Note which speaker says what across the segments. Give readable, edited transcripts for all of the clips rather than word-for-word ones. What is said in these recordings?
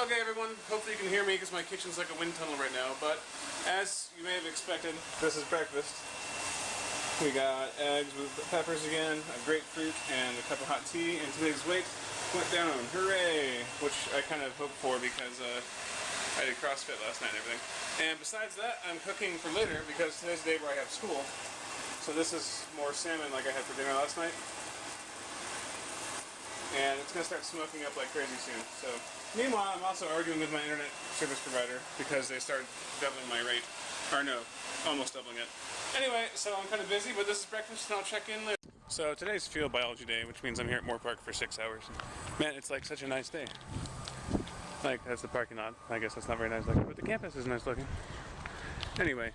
Speaker 1: Okay everyone, hopefully you can hear me because my kitchen's like a wind tunnel right now, but as you may have expected, this is breakfast. We got eggs with peppers again, a grapefruit, and a cup of hot tea, and today's weight went down. Hooray! Which I kind of hoped for because I did CrossFit last night and everything. And besides that, I'm cooking for later because today's the day where I have school. So this is more salmon like I had for dinner last night. And it's going to start smoking up like crazy soon. So, meanwhile, I'm also arguing with my internet service provider because they started doubling my rate. Or no, almost doubling it. Anyway, so I'm kind of busy, but this is breakfast and I'll check in later. So today's field biology day, which means I'm here at Moore Park for 6 hours. Man, it's like such a nice day. Like, that's the parking lot. I guess that's not very nice looking, but the campus is nice looking. Anyway,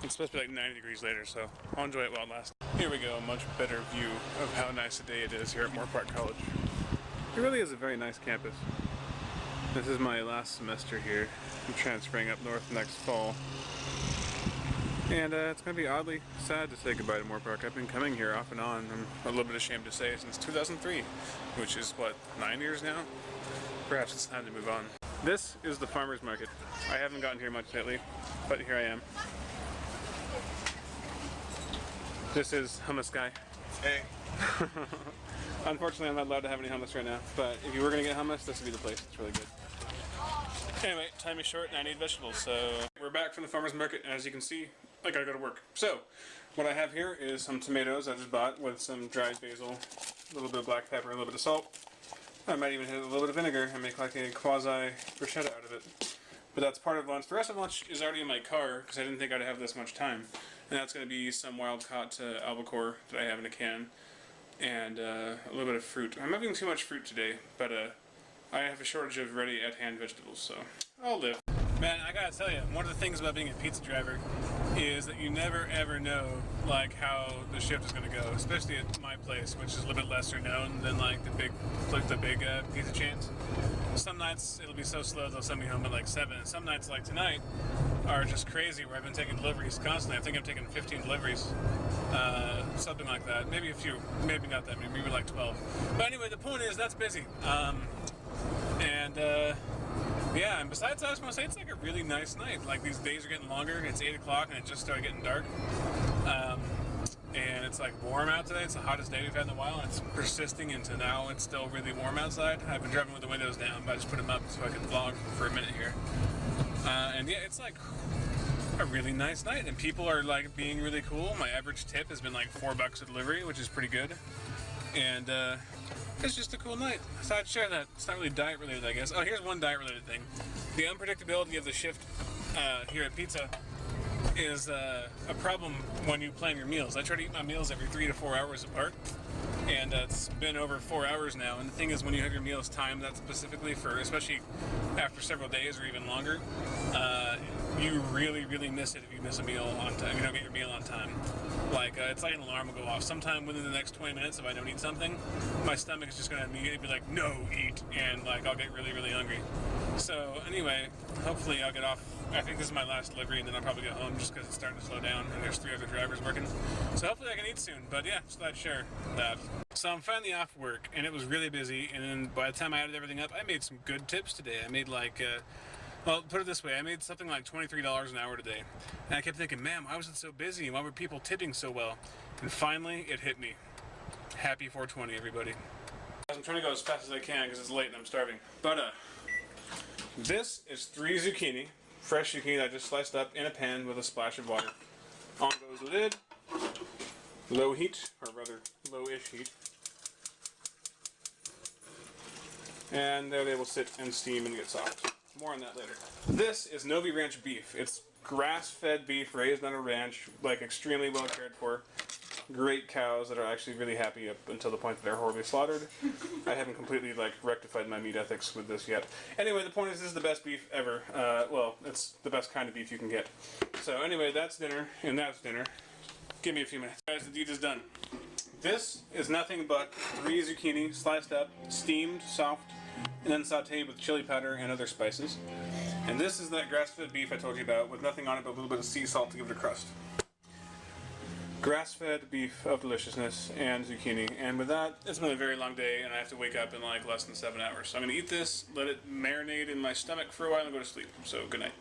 Speaker 1: it's supposed to be like 90 degrees later, so I'll enjoy it while it lasts. Here we go, a much better view of how nice a day it is here at Moore Park College. It really is a very nice campus. This is my last semester here. I'm transferring up north next fall. And it's going to be oddly sad to say goodbye to Moore Park. I've been coming here off and on, I'm a little bit ashamed to say, since 2003, which is, what, 9 years now? Perhaps it's time to move on. This is the farmer's market. I haven't gotten here much lately, but here I am. This is Hummus Guy. Hey. Unfortunately, I'm not allowed to have any hummus right now, but if you were going to get hummus, this would be the place. It's really good. Anyway, time is short and I need vegetables, so we're back from the farmer's market, and as you can see, I gotta go to work. So, what I have here is some tomatoes I just bought with some dried basil, a little bit of black pepper, a little bit of salt. I might even hit a little bit of vinegar and make like a quasi bruschetta out of it. But that's part of lunch. The rest of lunch is already in my car because I didn't think I'd have this much time. And that's going to be some wild-caught albacore that I have in a can. And a little bit of fruit. I'm having too much fruit today, but I have a shortage of ready-at-hand vegetables, so I'll live. Man, I gotta tell you, one of the things about being a pizza driver is that you never ever know like how the shift is gonna go, especially at my place, which is a little bit lesser known than like the big pizza chains. Some nights it'll be so slow they'll send me home at like 7. Some nights like tonight are just crazy where I've been taking deliveries constantly. I think I'm taking 15 deliveries, something like that. Maybe a few, maybe not that many, maybe like 12. But anyway, the point is that's busy. Yeah, and besides that, I just want to say it's like a really nice night. Like, these days are getting longer. It's 8 o'clock and it just started getting dark. And it's like warm out today. It's the hottest day we've had in a while, and it's persisting into now. It's still really warm outside. I've been driving with the windows down, but I just put them up so I can vlog for a minute here. And yeah, it's like a really nice night, and people are like being really cool. My average tip has been like $4 a delivery, which is pretty good. And it's just a cool night. So I'd share that. It's not really diet related, I guess. Oh, here's one diet related thing. The unpredictability of the shift here at Pizza is a problem when you plan your meals. I try to eat my meals every 3 to 4 hours apart, and it's been over 4 hours now. And the thing is, when you have your meals timed that specifically for, especially after several days or even longer, you really, really miss it if you miss a meal on time. You don't get your meal on time. Like, it's like an alarm will go off. Sometime within the next 20 minutes, if I don't eat something, my stomach is just going to immediately be like, no, eat, and like I'll get really, really hungry. So anyway, hopefully I'll get off. I think this is my last delivery, and then I'll probably go home just because it's starting to slow down, and there's 3 other drivers working. So hopefully I can eat soon, but yeah, just thought I'd share that. So I'm finally off work, and it was really busy, and then by the time I added everything up, I made some good tips today. I made like, well, put it this way, I made something like $23 an hour today. And I kept thinking, man, why was it so busy? Why were people tipping so well? And finally, it hit me. Happy 420, everybody. I'm trying to go as fast as I can because it's late and I'm starving. But, this is 3 zucchini, fresh zucchini that I just sliced up in a pan with a splash of water. On goes the lid, low heat, or rather, low-ish heat. And there they will sit and steam and get soft. More on that later. This is Novi Ranch beef. It's grass-fed beef raised on a ranch, like extremely well cared for. Great cows that are actually really happy up until the point that they're horribly slaughtered. I haven't completely like rectified my meat ethics with this yet. Anyway, the point is this is the best beef ever. Well, it's the best kind of beef you can get. So anyway, that's dinner, and that's dinner. Give me a few minutes. Guys, the deed is done. This is nothing but 3 zucchini sliced up, steamed, soft, and then sauteed with chili powder and other spices. And this is that grass-fed beef I told you about with nothing on it but a little bit of sea salt to give it a crust. grass-fed beef of deliciousness and zucchini. And with that, it's been a very long day, and I have to wake up in like less than 7 hours. So I'm gonna eat this, let it marinate in my stomach for a while, and go to sleep. So good night.